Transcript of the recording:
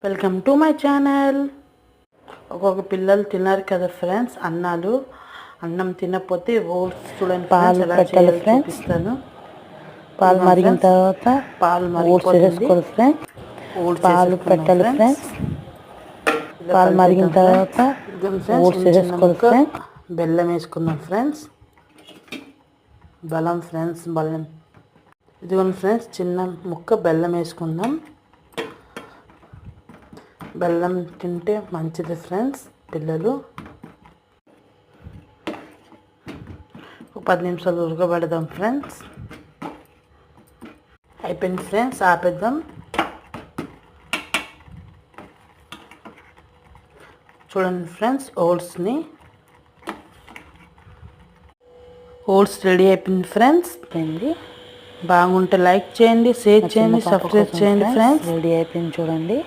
Welcome to my channel. ఒక్కొక్క పిల్లలు తిన్నారు కదా ఫ్రెండ్స్ అన్నాలు. అన్నం తినకపోతే ఓట్స్ చూడండి పాలు పెట్టాలి ఫ్రెండ్స్. చూపిస్తాను. పాలు మరిగిన తర్వాత పాలు ఓట్స్ వేసుకోవాలి ఫ్రెండ్స్. పాలు పెట్టాలి ఫ్రెండ్స్. పాలు మరిగిన తర్వాత ఓట్స్ వేసుకోవాలి ఫ్రెండ్స్. బెల్లం వేసుకుందాం ఫ్రెండ్స్. బెల్లం ఇదిగోండి ఫ్రెండ్స్, చిన్న ముక్క బెల్లం వేసుకుందాం. బెల్లం తింటే మంచిది ఫ్రెండ్స్. పిల్లలు ఒక 10 నిమిషాలు ఉడకబెడదాం ఫ్రెండ్స్. అయిపోయింది ఫ్రెండ్స్, ఆపేద్దాం. చూడండి ఫ్రెండ్స్, ఓట్స్ రెడీ అయిపోయింది ఫ్రెండ్స్. బాగుంటే లైక్ చేయండి, షేర్ చేయండి, సబ్స్క్రైబ్ చేయండి ఫ్రెండ్స్. రెడీ అయిపోయింది చూడండి.